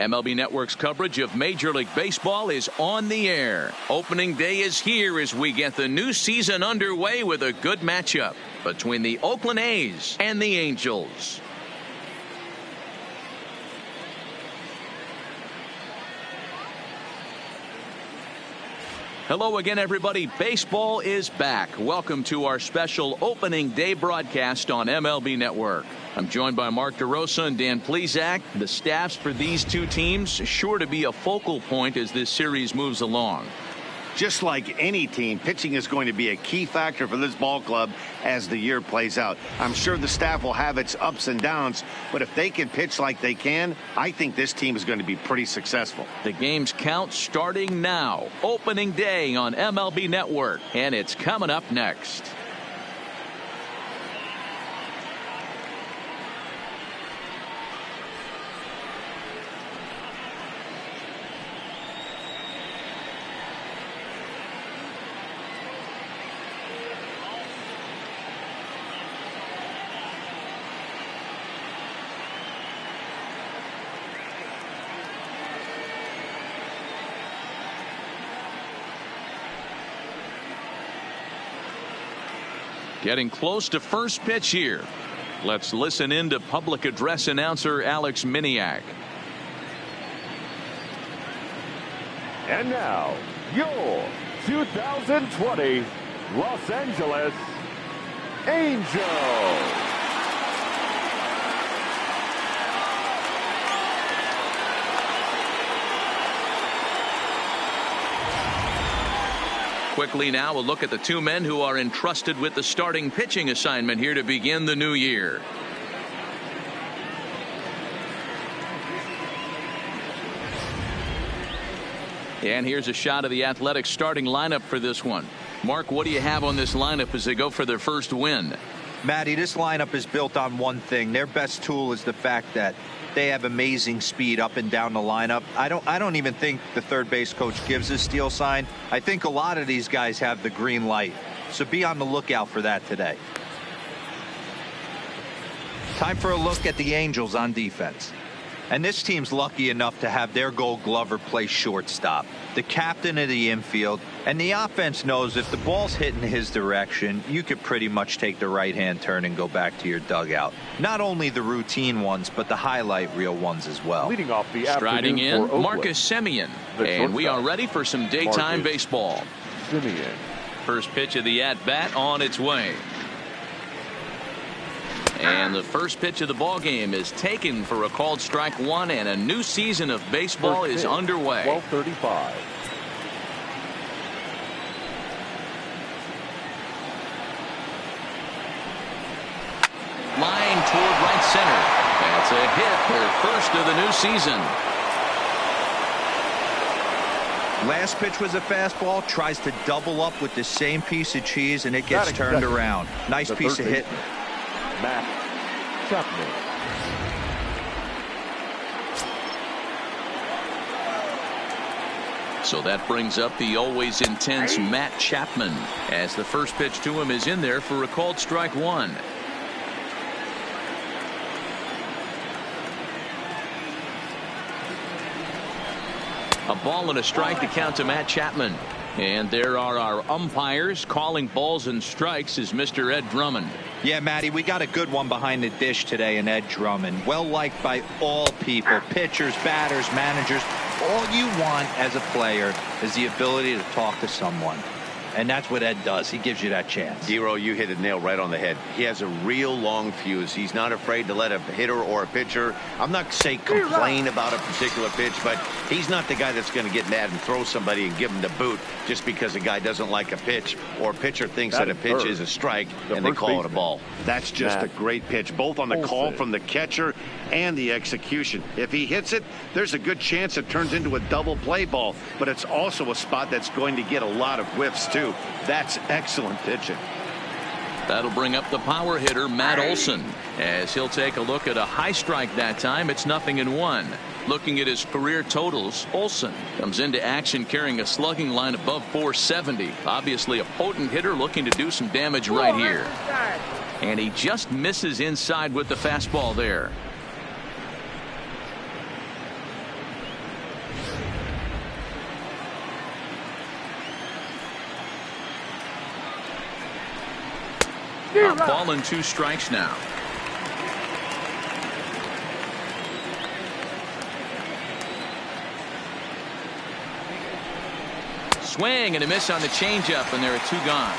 MLB Network's coverage of Major League Baseball is on the air. Opening day is here as we get the new season underway with a good matchup between the Oakland A's and the Angels. Hello again, everybody. Baseball is back. Welcome to our special opening day broadcast on MLB Network. I'm joined by Mark DeRosa and Dan Plesac. The staffs for these two teams sure to be a focal point as this series moves along. Just like any team, pitching is going to be a key factor for this ball club as the year plays out. I'm sure the staff will have its ups and downs, but if they can pitch like they can, I think this team is going to be pretty successful. The game's count starting now. Opening day on MLB Network, and it's coming up next. Getting close to first pitch here. Let's listen in to public address announcer Alex Miniak. And now, your 2020 Los Angeles Angels. Quickly now, a look at the two men who are entrusted with the starting pitching assignment here to begin the new year. And here's a shot of the Athletics starting lineup for this one. Mark, what do you have on this lineup as they go for their first win? Matty, this lineup is built on one thing. Their best tool is the fact that they have amazing speed up and down the lineup. I don't even think the third base coach gives a steal sign. I think a lot of these guys have the green light. So be on the lookout for that today. Time for a look at the Angels on defense. And this team's lucky enough to have their Gold Glover play shortstop, the captain of the infield, and the offense knows if the ball's hitting his direction, you could pretty much take the right-hand turn and go back to your dugout. Not only the routine ones, but the highlight reel ones as well. Leading off the Striding in, for Marcus Semien. And we are ready for some daytime baseball. Semien. First pitch of the at-bat on its way. And the first pitch of the ball game is taken for a called strike one, and a new season of baseball is underway. 12:35. Line toward right center. That's a hit, their first of the new season. Last pitch was a fastball, tries to double up with the same piece of cheese, and it gets turned around. Nice piece of hitting. Matt Chapman. So that brings up the always intense Matt Chapman as the first pitch to him is in there for a called strike one. A ball and a strike to count to Matt Chapman. And there are our umpires calling balls and strikes is Mr. Ed Drummond. Yeah, Matty, we got a good one behind the dish today in Ed Drummond. Well liked by all people, pitchers, batters, managers. All you want as a player is the ability to talk to someone. And that's what Ed does. He gives you that chance. Dero, you hit a nail right on the head. He has a real long fuse. He's not afraid to let a hitter or a pitcher, I'm not say complain about a particular pitch, but he's not the guy that's going to get mad and throw somebody and give him the boot just because a guy doesn't like a pitch or a pitcher thinks that a pitch is a strike and they call it a ball. That's just a great pitch, both on the call from the catcher and the execution. If he hits it, there's a good chance it turns into a double play ball, but it's also a spot that's going to get a lot of whiffs too. That's excellent pitching. That'll bring up the power hitter Matt Olson as he'll take a look at a high strike that time. It's 0-1. Looking at his career totals, Olson comes into action carrying a slugging line above 470. Obviously a potent hitter looking to do some damage right here. And he just misses inside with the fastball there. A ball and 2 strikes now. Swing and a miss on the changeup, and there are 2 gone.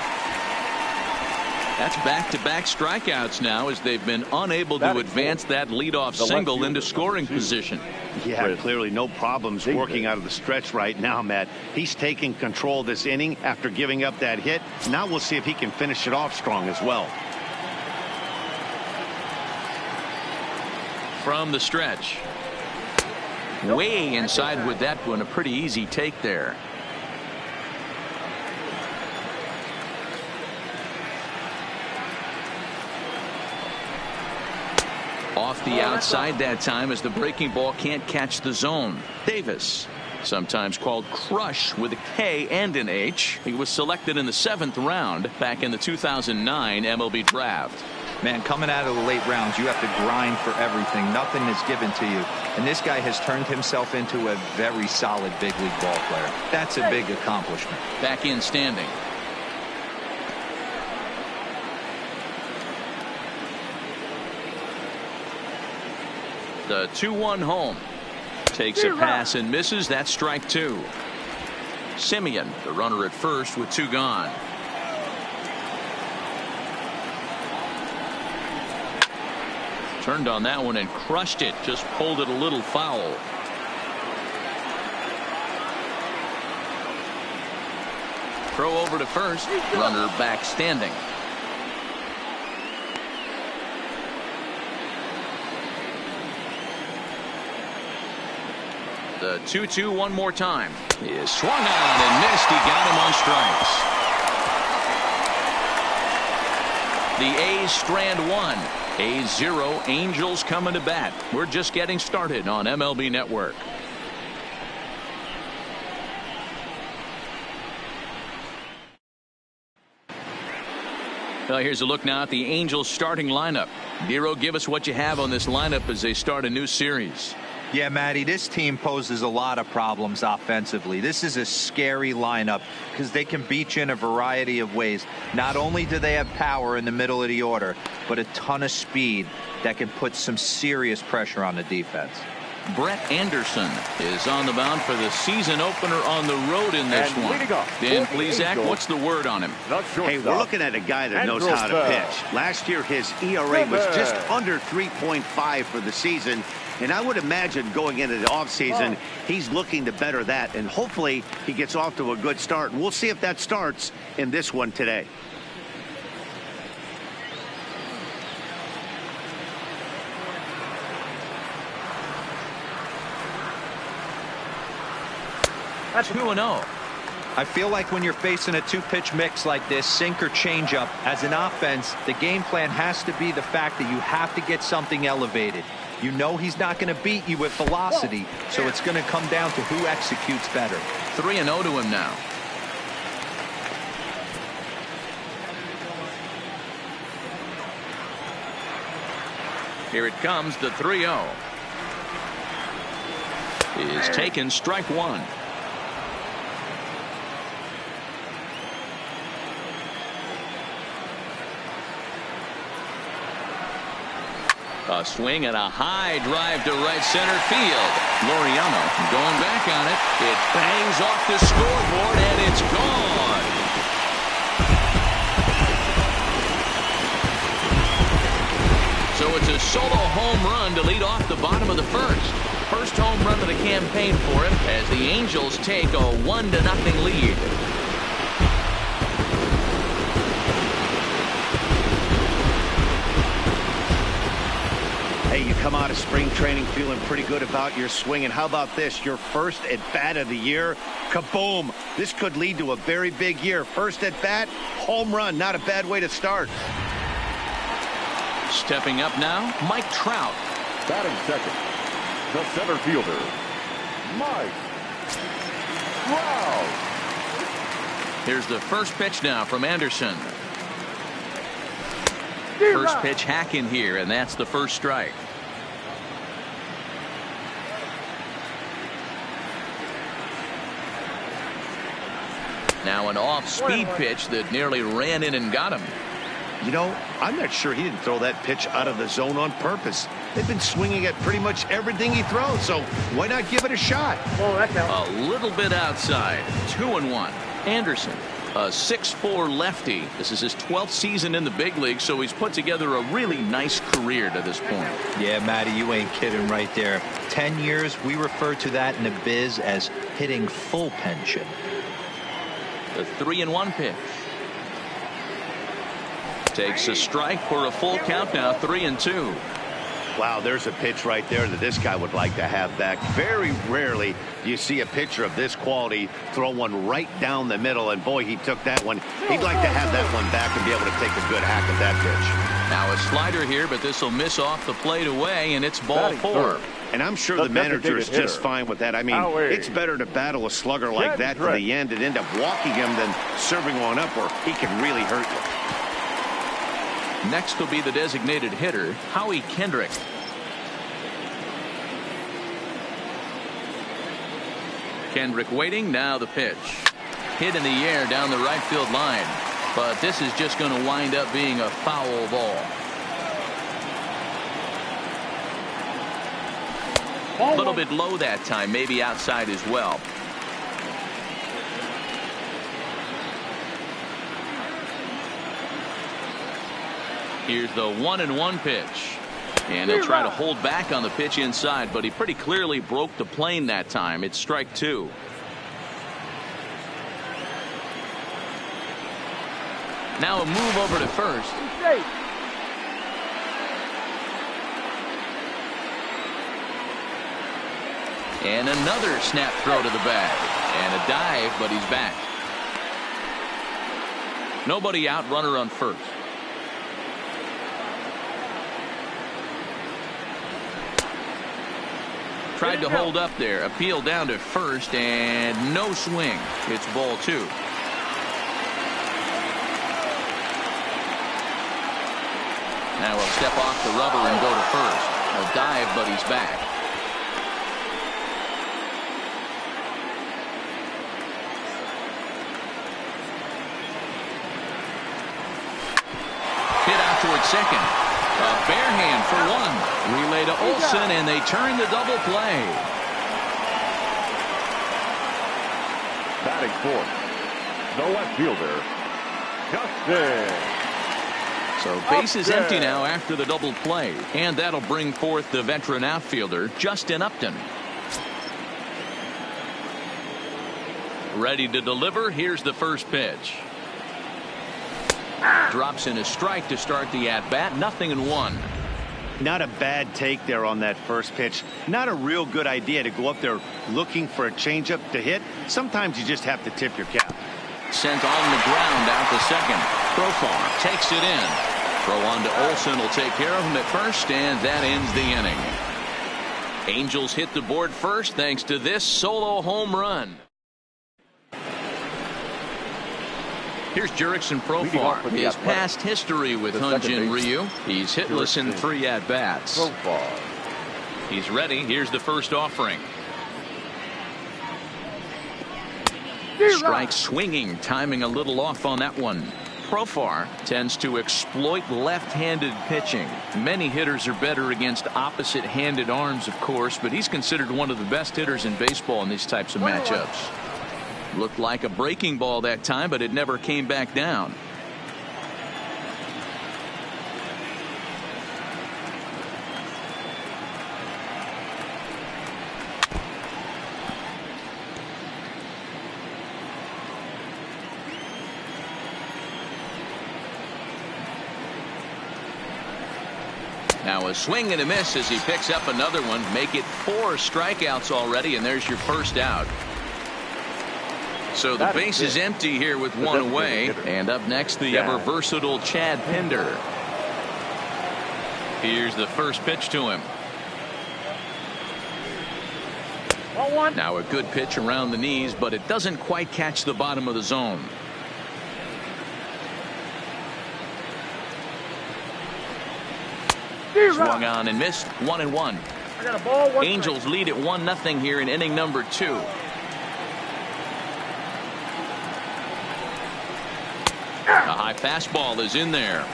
That's back-to-back strikeouts now, as they've been unable to advance that leadoff single into scoring position. Yeah, clearly no problems working out of the stretch right now, Matt. He's taking control of this inning after giving up that hit. Now we'll see if he can finish it off strong as well. From the stretch. Way inside with that one. A pretty easy take there. Off the outside that time, as the breaking ball can't catch the zone. Davis, sometimes called Crush with a K and an H. He was selected in the 7th round back in the 2009 MLB draft. Man, coming out of the late rounds, you have to grind for everything. Nothing is given to you. And this guy has turned himself into a very solid big league ball player. That's a big accomplishment. Back in standing. The 2-1 home. Takes a pass and misses. That's strike 2. Simeon, the runner at first with 2 gone. Turned on that one and crushed it. Just pulled it a little foul. Throw over to first. Runner back standing. The 2-2 one more time. He is swung on and missed. He got him on strikes. The A's strand 1. A's 0. Angels coming to bat. We're just getting started on MLB Network. Well, here's a look now at the Angels starting lineup. Nero, give us what you have on this lineup as they start a new series. Yeah, Matty, this team poses a lot of problems offensively. This is a scary lineup because they can beat you in a variety of ways. Not only do they have power in the middle of the order, but a ton of speed that can put some serious pressure on the defense. Brett Anderson is on the mound for the season opener on the road in this one. Dan Plesac, what's the word on him? Hey, we're looking at a guy that knows how to pitch. Last year, his ERA was just under 3.5 for the season. And I would imagine going into the offseason, he's looking to better that. And hopefully he gets off to a good start. And we'll see if that starts in this one today. That's 2-0. I feel like when you're facing a 2-pitch mix like this, sink or changeup, as an offense, the game plan has to be the fact that you have to get something elevated. You know he's not going to beat you with velocity, so it's going to come down to who executes better. 3-0 to him now. Here it comes, the 3-0. Is taken, strike 1. A swing and a high drive to right center field. Laureano going back on it. It bangs off the scoreboard and it's gone. So it's a solo home run to lead off the bottom of the first. First home run of the campaign for him as the Angels take a 1-0 lead. Hey, you come out of spring training feeling pretty good about your swing. And how about this? Your first at bat of the year. Kaboom. This could lead to a very big year. First at bat, home run. Not a bad way to start. Stepping up now, Mike Trout. Batting second, the center fielder, Mike Trout. Here's the first pitch now from Anderson. First pitch hack in here, and that's the first strike. Now an off-speed pitch that nearly ran in and got him. You know, I'm not sure he didn't throw that pitch out of the zone on purpose. They've been swinging at pretty much everything he throws, so why not give it a shot? A little bit outside. 2-1. Anderson, a 6'4" lefty. This is his 12th season in the big league, so he's put together a really nice career to this point. Yeah, Matty, you ain't kidding right there. 10 years, we refer to that in the biz as hitting full pension. The 3-1 pitch. Takes a strike for a full count now, 3-2. Wow, there's a pitch right there that this guy would like to have back. Very rarely do you see a pitcher of this quality throw one right down the middle, and boy, he took that one. He'd like to have that one back and be able to take a good hack at that pitch. Now a slider here, but this will miss off the plate away, and it's ball 4. And I'm sure the manager is just fine with that. I mean, it's better to battle a slugger like that to the end and end up walking him than serving one up where he can really hurt you. Next will be the designated hitter, Howie Kendrick. Kendrick waiting. Now the pitch. Hit in the air down the right field line. But this is just going to wind up being a foul ball. A little bit low that time, maybe outside as well. Here's the 1-1 pitch. And he'll try to hold back on the pitch inside, but he pretty clearly broke the plane that time. It's strike 2. Now a move over to first. And another snap throw to the bag. And a dive, but he's back. Nobody out, runner on first. Tried to hold up there. Appeal down to first, and no swing. It's ball 2. Now he'll step off the rubber and go to first. A dive, but he's back. Hit out towards second. A bare hand for 1. Relay to Olson, and they turn the double play. Batting fourth, the left fielder, Justin. So base is empty now after the double play, and that'll bring forth the veteran outfielder, Justin Upton. Ready to deliver. Here's the first pitch. Drops in a strike to start the at-bat. 0-1. Not a bad take there on that first pitch. Not a real good idea to go up there looking for a changeup to hit. Sometimes you just have to tip your cap. Sent on the ground out to second. Profar takes it in. Throw on to Olson will take care of him at first, and that ends the inning. Angels hit the board first thanks to this solo home run. Here's Jurickson Profar. His past history with Hyun-Jin Ryu. He's hitless in 3 at-bats. He's ready. Here's the first offering. Strike swinging, timing a little off on that one. Profar tends to exploit left-handed pitching. Many hitters are better against opposite-handed arms, of course, but he's considered one of the best hitters in baseball in these types of matchups. Looked like a breaking ball that time, but it never came back down. Now a swing and a miss as he picks up another one. Make it 4 strikeouts already, and there's your first out. So the base is empty here with 1 away. And up next, the ever versatile Chad Pinder. Here's the first pitch to him. Now a good pitch around the knees, but it doesn't quite catch the bottom of the zone. Swung on and missed. 1-1. Angels lead at 1-0 here in inning number 2. A high fastball is in there.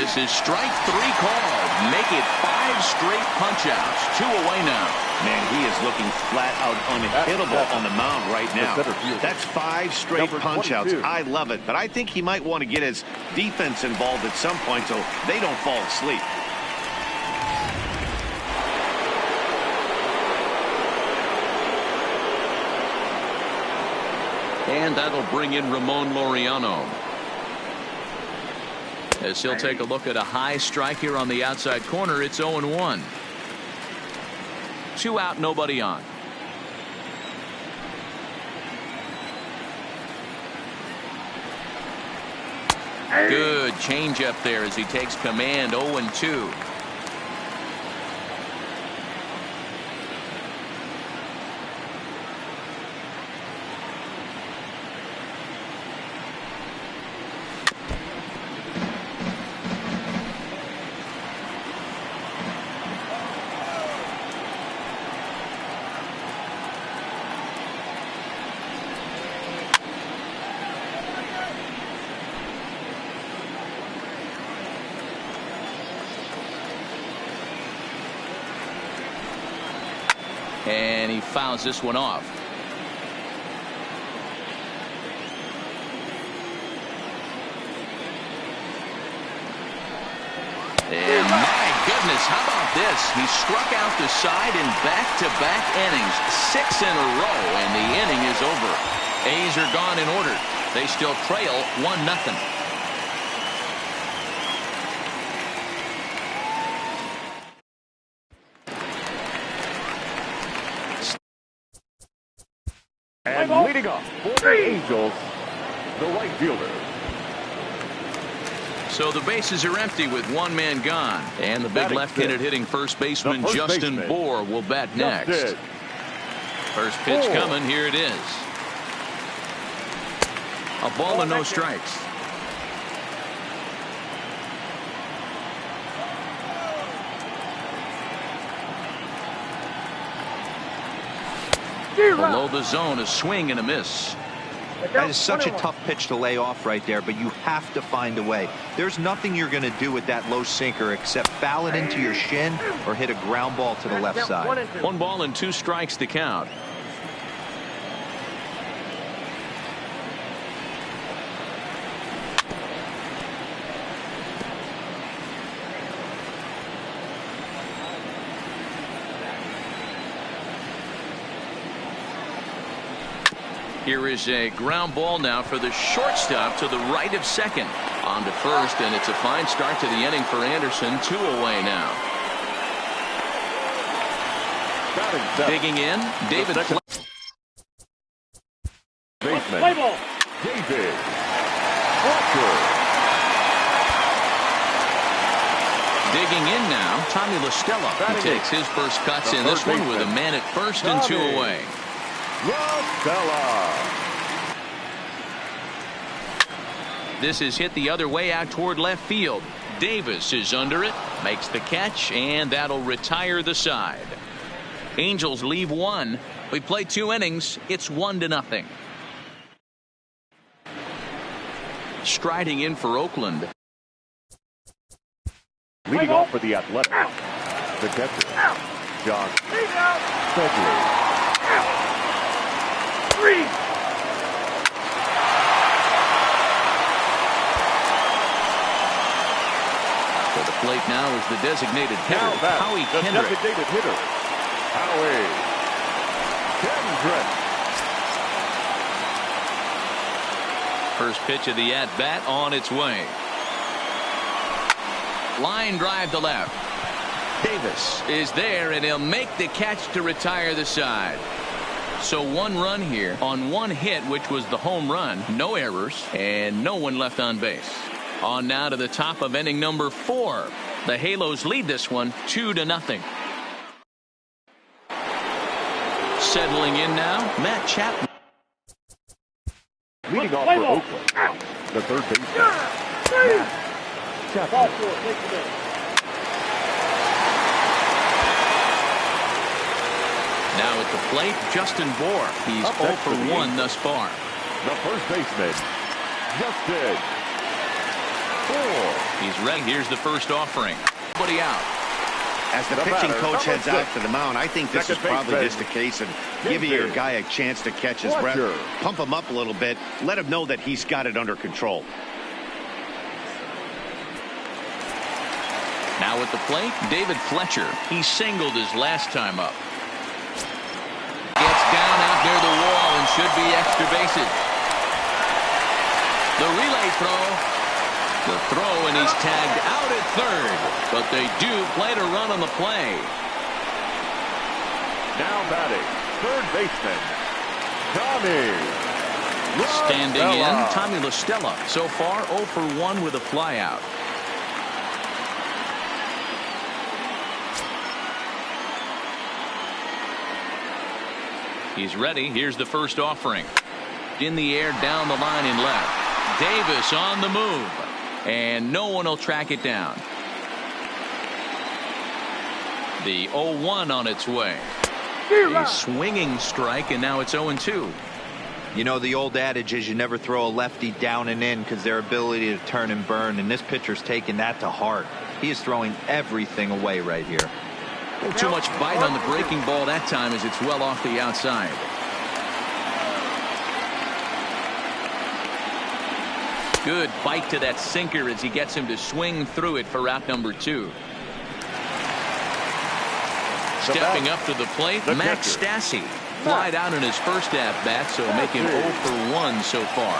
This is strike 3 called. Make it 5 straight punch-outs. 2 away now. Man, he is looking flat out unhittable on the mound right now. That's 5 straight punch-outs. I love it, but I think he might want to get his defense involved at some point so they don't fall asleep. And that'll bring in Ramon Laureano, as he'll take a look at a high strike here on the outside corner. It's 0-1. 2 out, nobody on. Good changeup there as he takes command. 0-2. And he fouls this one off. And my goodness, how about this? He struck out the side in back-to-back innings. 6 in a row, and the inning is over. A's are gone in order. They still trail 1-0. And leading off for the Angels, the right fielder. So the bases are empty with 1 man gone. And the big left-handed hitting first baseman Justin Bour will bat next. First pitch coming. Here it is. A ball and no strikes. Below the zone, a swing and a miss. That is such a tough pitch to lay off right there, but you have to find a way. There's nothing you're going to do with that low sinker except foul it into your shin or hit a ground ball to the left side. 1 ball and 2 strikes to count. Here is a ground ball now for the shortstop to the right of second. On to first, and it's a fine start to the inning for Anderson. 2 away now. Digging in, David. Baseman, David Walker. Digging in now, Tommy La Stella. He takes his first cuts in this one with a man at first and 2 away. La Stella. This is hit the other way out toward left field. Davis is under it, makes the catch, and that'll retire the side. Angels leave 1. We play 2 innings. It's 1-0. Striding in for Oakland. Leading off for the Athletics, the catcher, John Smedley. For the plate now is the designated hitter, Howie Kendrick. Designated hitter, Howie Kendrick. First pitch of the at-bat on its way. Line drive to left. Davis is there, and he'll make the catch to retire the side. So 1 run here on 1 hit, which was the home run. No errors and no one left on base. On now to the top of inning number 4. The Halos lead this one 2-0. Settling in now, Matt Chapman. Leading off for Oakland, the third baseman, Matt Chapman. Now at the plate, Justin Bour. He's 0 for 1 thus far. The first baseman, Justin Bour. He's ready. Here's the first offering. Nobody out. As the pitching coach heads out to the mound, I think this is probably just a case of giving your guy a chance to catch his breath, pump him up a little bit, let him know that he's got it under control. Now at the plate, David Fletcher. He singled his last time up. Gets down out near the wall and should be extra bases. The relay throw. The throw, and he's tagged out at third. But they do play to run on the play. Now batting, third baseman, Tommy Standing in, Tommy La Stella. So far, 0 for 1 with a flyout. He's ready. Here's the first offering. In the air, down the line in left. Davis on the move. And no one will track it down. The 0-1 on its way. A swinging strike, and now it's 0-2. You know, the old adage is you never throw a lefty down and in because their ability to turn and burn, and this pitcher's taking that to heart. He is throwing everything away right here. Too much bite on the breaking ball that time as it's well off the outside. Good bite to that sinker as he gets him to swing through it for out number 2. Stepping up to the plate, Max Stassi. Flied out in his first at-bat, so make him 0 for 1 so far.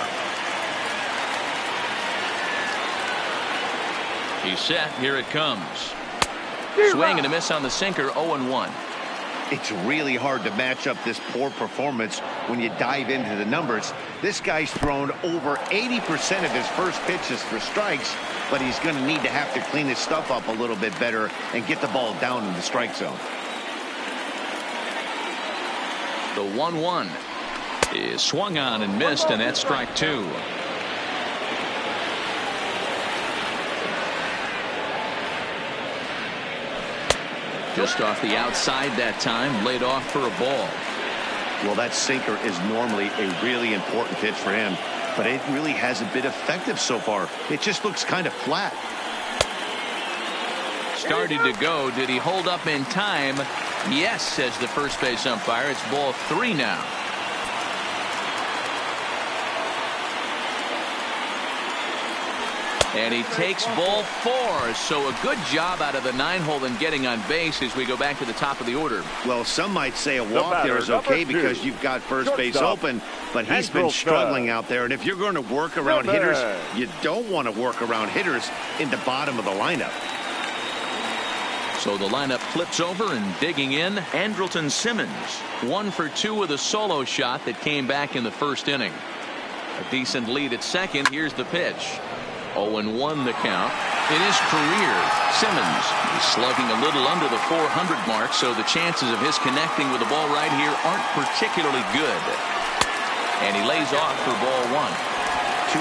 He's set. Here it comes. Swing and a miss on the sinker, 0-1. It's really hard to match up this poor performance when you dive into the numbers. This guy's thrown over 80% of his first pitches for strikes, but he's going to need to have to clean his stuff up a little bit better and get the ball down in the strike zone. The 1-1 is swung on and missed, and that's strike 2. Just off the outside that time, laid off for a ball. Well, that sinker is normally a really important pitch for him, but it really hasn't been effective so far. It just looks kind of flat. Started to go. Did he hold up in time? Yes, says the first base umpire. It's ball 3 now. And he takes ball 4. So a good job out of the 9-hole in getting on base as we go back to the top of the order. Well, some might say a walk there is okay because you've got first base open, but he's been struggling out there. And if you're going to work around hitters, you don't want to work around hitters in the bottom of the lineup. So the lineup flips over, and digging in, Andrelton Simmons. 1 for 2 with a solo shot that came back in the first inning. A decent lead at second. Here's the pitch. 0-1 the count. In his career, Simmons is slugging a little under the 400 mark, so the chances of his connecting with the ball right here aren't particularly good. And he lays off for ball 1.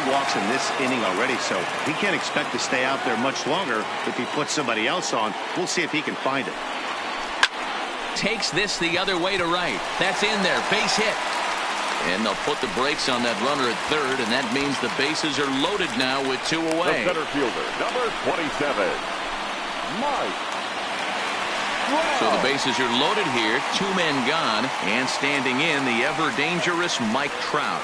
2 walks in this inning already, so he can't expect to stay out there much longer if he puts somebody else on. We'll see if he can find it. Takes this the other way to right. That's in there. Base hit. And they'll put the brakes on that runner at third, and that means the bases are loaded now with 2 away. The center fielder, number 27, Mike Trout. So the bases are loaded here. 2 men gone, and standing in, the ever-dangerous Mike Trout.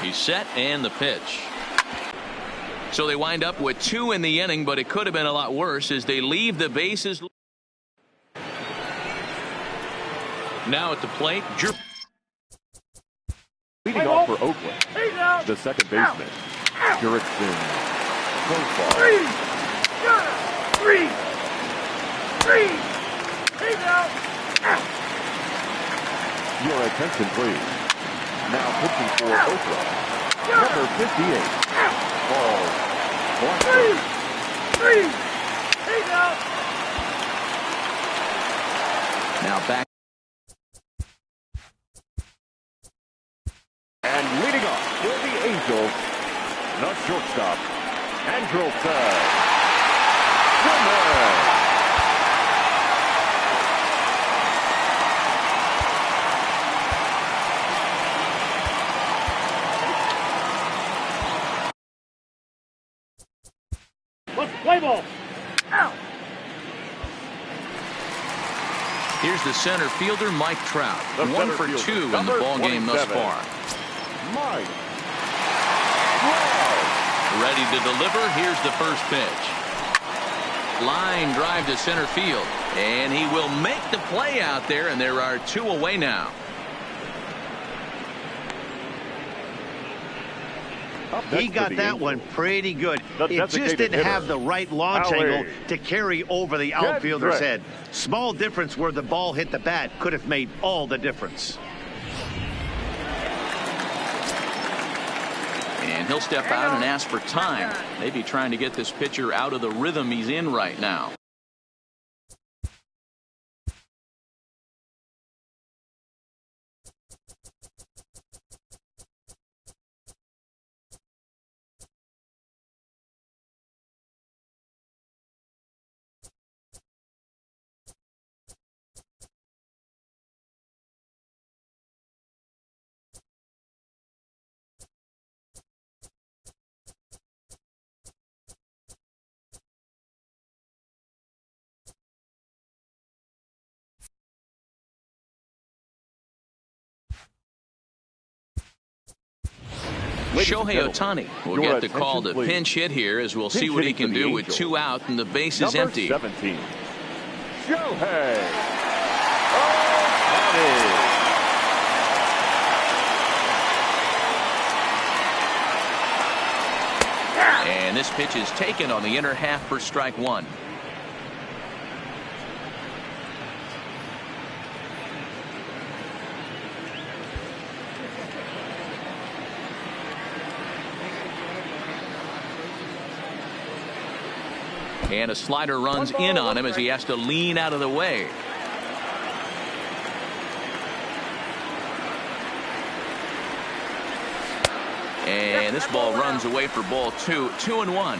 He's set, and the pitch. So they wind up with 2 in the inning, but it could have been a lot worse as they leave the bases. Now at the plate, leading off for Oakland, the second baseman, Jurickson Profar. 3. He's out. Your attention, please. Now pitching for Oakland, number 58, Paul Blackburn. 3. He's out. now back. And leading off for the Angels, the shortstop, Andrelton Simmons. ball. Out. Here's the center fielder, Mike Trout. The 1 for 2 in the ball game thus far. Mike. Ready to deliver. Here's the first pitch. Line drive to center field. And he will make the play out there, and there are 2 away now. He got that one pretty good. It just didn't have the right launch angle to carry over the outfielder's head. Small difference where the ball hit the bat could have made all the difference. And he'll step out and ask for time. Maybe trying to get this pitcher out of the rhythm he's in right now. Shohei Ohtani will get the call to pinch hit here, as we'll see what he can do with 2 out and the base is empty. 17. Shohei Ohtani. And this pitch is taken on the inner half for strike 1. And a slider runs in on him as he has to lean out of the way. And this ball runs away for ball 2. 2-1.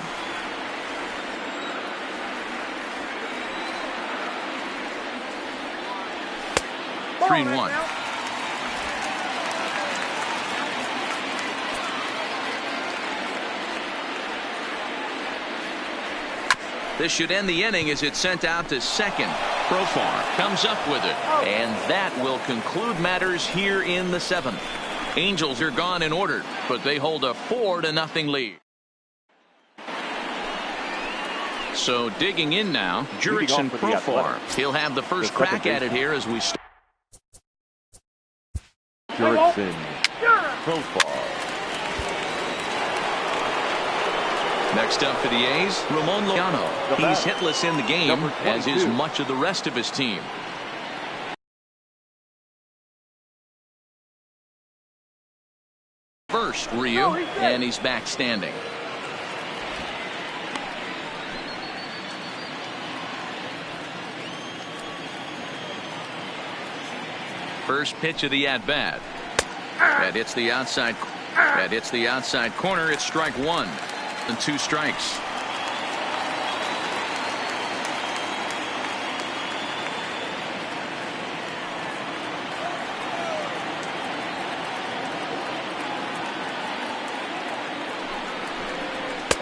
Three and 1. This should end the inning as it's sent out to second. Profar comes up with it, and that will conclude matters here in the 7th. Angels are gone in order, but they hold a 4-0 lead. So digging in now, Jurickson Profar. He'll have the first crack at it here as we start. Jurickson Profar. Next up for the A's, Ramon Laureano. He's hitless in the game, as is much of the rest of his team. First, Ryu, and he's back standing. First pitch of the at-bat. That hits the outside. That hits the outside corner. It's strike 1. And 2 strikes.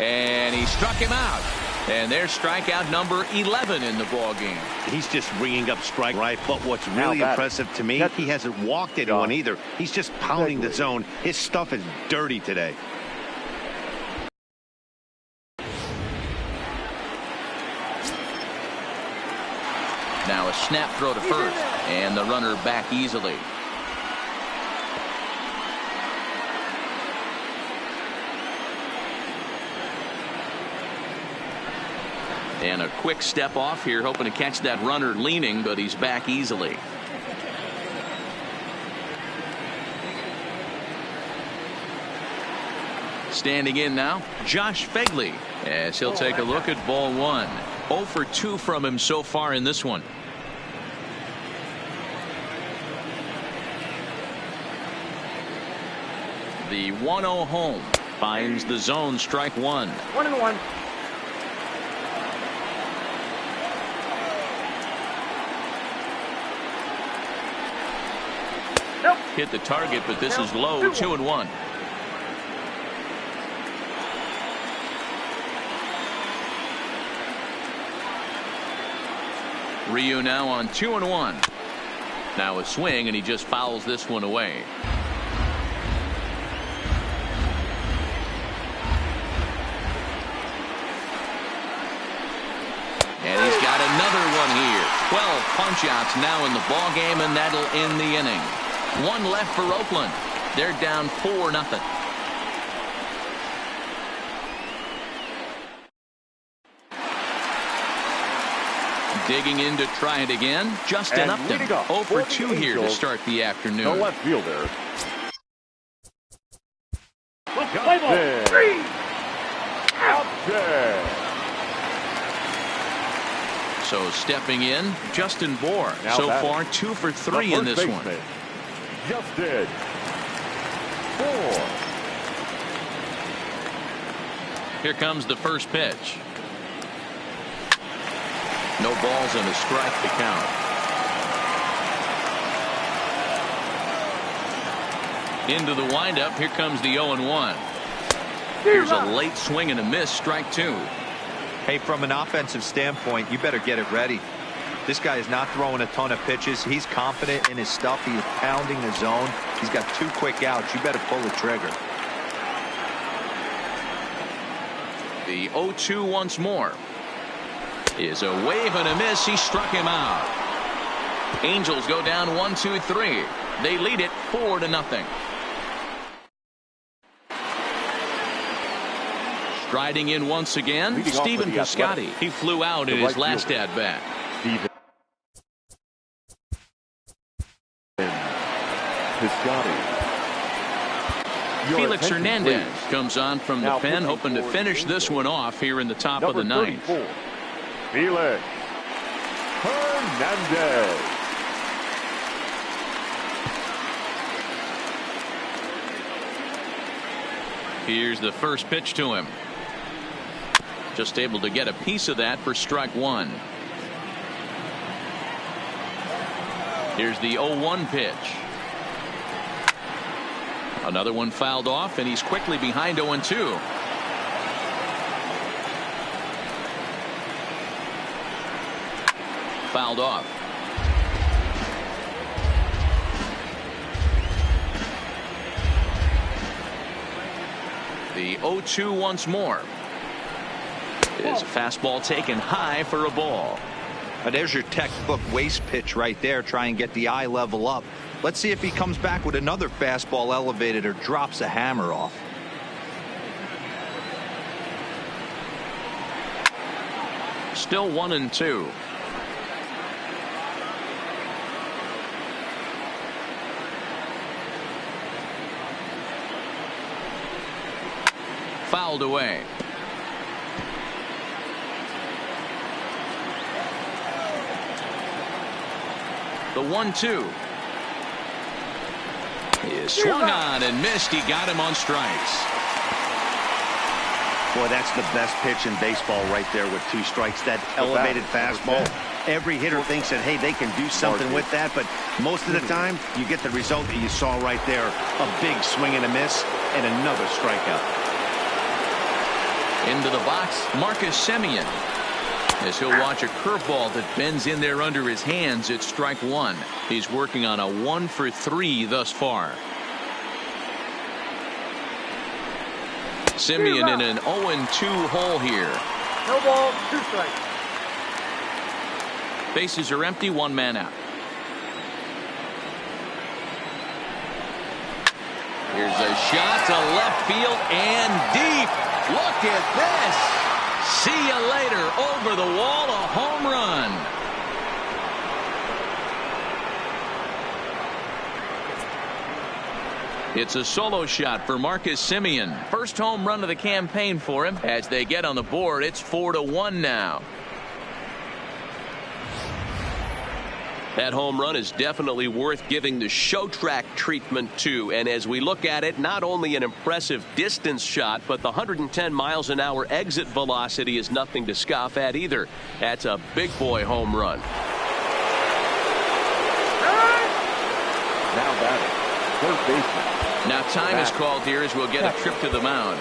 And he struck him out. And there's strikeout number 11 in the ball game. He's just ringing up strike right. But what's really impressive to me, he hasn't walked anyone either. He's just pounding the zone. His stuff is dirty today. Now a snap throw to first, and the runner back easily. And a quick step off here, hoping to catch that runner leaning, but he's back easily. Standing in now, Josh Phegley, as he'll take a look at ball 1. 0 for 2 from him so far in this one. The 1-0 home finds the zone, strike 1. 1-1. Nope. Hit the target, but this is low. 2-1. Ryu now on 2-1. Now a swing, and he just fouls this one away. And he's got another one here. 12 punch-outs now in the ball game, and that'll end the inning. One left for Oakland. They're down 4-0. Digging in to try it again, Justin Upton. 0 for 2 here to start the afternoon. The left fielder. Play ball. 3 Upton. So stepping in, Justin Bour. Now So batting. far 2 for 3 in this one. Justin Bour. Here comes the first pitch. No balls and a strike to count. Into the windup. Here comes the 0-1. Here's a late swing and a miss. Strike 2. Hey, from an offensive standpoint, you better get it ready. This guy is not throwing a ton of pitches. He's confident in his stuff. He's pounding the zone. He's got 2 quick outs. You better pull the trigger. The 0-2 once more. Is a wave and a miss. He struck him out. Angels go down 1-2-3. They lead it 4-0. Striding in once again, Leading Stephen off with the Piscotty. He flew out in his last at bat. Stephen Piscotty. Felix Attention, Hernandez please. comes on from the Now pen, hoping to for finish this one off here in the top of the Number ninth. 34, Felix Hernandez. Here's the first pitch to him. Just able to get a piece of that for strike 1. Here's the 0-1 pitch. Another one fouled off, and he's quickly behind 0-2. Fouled off. The 0-2 once more. Is a fastball taken high for a ball. There's your textbook waste pitch right there. Try and get the eye level up. Let's see if he comes back with another fastball elevated or drops a hammer off. Still 1-2. Fouled away. The 1-2 is swung on and missed. He got him on strikes. Boy, that's the best pitch in baseball right there with 2 strikes. That elevated fastball. Every hitter thinks that, hey, they can do something with that, but most of the time you get the result that you saw right there. A big swing and a miss and another strikeout. Into the box, Marcus Semien, as he'll watch a curveball that bends in there under his hands. It's strike 1. He's working on a 1 for 3 thus far. Semien in an 0-2 hole here. No ball, 2 strikes. Bases are empty, 1 man out. Here's a shot to left field and deep. Look at this. See you later. Over the wall, a home run. It's a solo shot for Marcus Semien. First home run of the campaign for him. As they get on the board, it's 4-1 now. That home run is definitely worth giving the show track treatment to. And as we look at it, not only an impressive distance shot, but the 110 miles an hour exit velocity is nothing to scoff at either. That's a big boy home run. Now batting, third baseman. Now time is called here as we'll get a trip to the mound.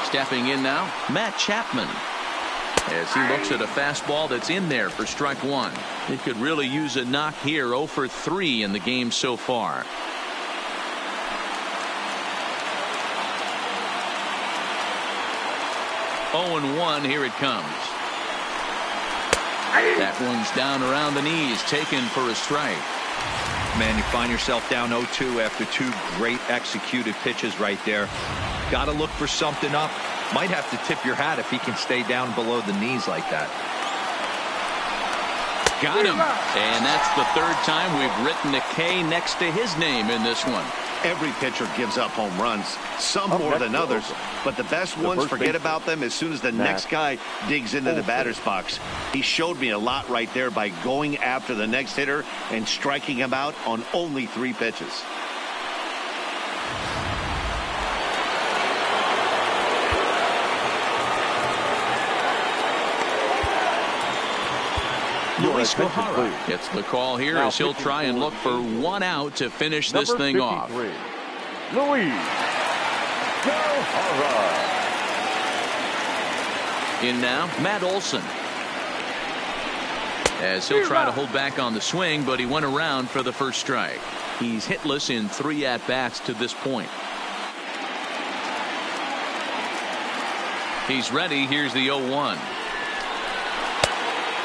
Stepping in now, Matt Chapman. As he looks at a fastball that's in there for strike one. He could really use a knock here. 0 for 3 in the game so far. Oh and 1, here it comes. That one's down around the knees, taken for a strike. Man, you find yourself down 0-2 after 2 great executed pitches right there. Got to look for something up. Might have to tip your hat if he can stay down below the knees like that. Got him. And that's the 3rd time we've written a K next to his name in this one. Every pitcher gives up home runs, some more than others, but the best ones, forget about them as soon as the next guy digs into the batter's box. He showed me a lot right there by going after the next hitter and striking him out on only 3 pitches. Luis Gohara gets the call here as he'll try and look for 1 out to finish this thing off. Luis Gohara. In now, Matt Olson. As he'll try to hold back on the swing, but he went around for the first strike. He's hitless in 3 at-bats to this point. He's ready. Here's the 0-1.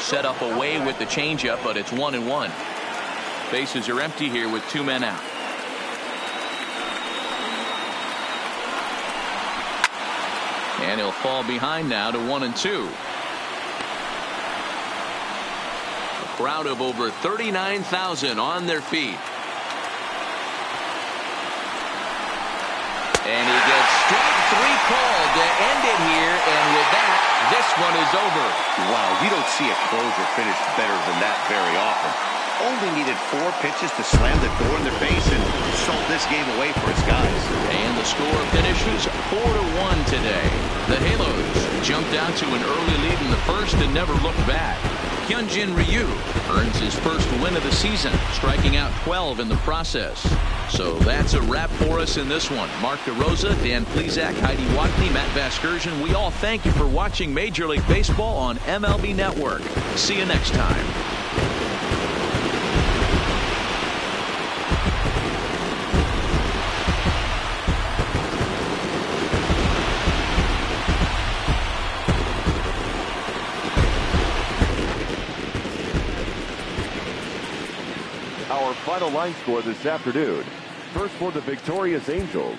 Set up away with the changeup, but it's 1-1. Bases are empty here with 2 men out. And he'll fall behind now to 1-2. A crowd of over 39,000 on their feet. And he gets strike 3 called to end it here, and with that, this one is over. Wow, you don't see a closer finish better than that very often. Only needed 4 pitches to slam the door in their face and sold this game away for his guys. And the score finishes 4-1 today. The Halos jumped out to an early lead in the first and never looked back. Hyunjin Ryu earns his first win of the season, striking out 12 in the process. So that's a wrap for us in this one. Mark DeRosa, Dan Plesac, Heidi Watney, Matt Vasgersian. We all thank you for watching Major League Baseball on MLB Network. See you next time. Our final line score this afternoon. First for the victorious Angels.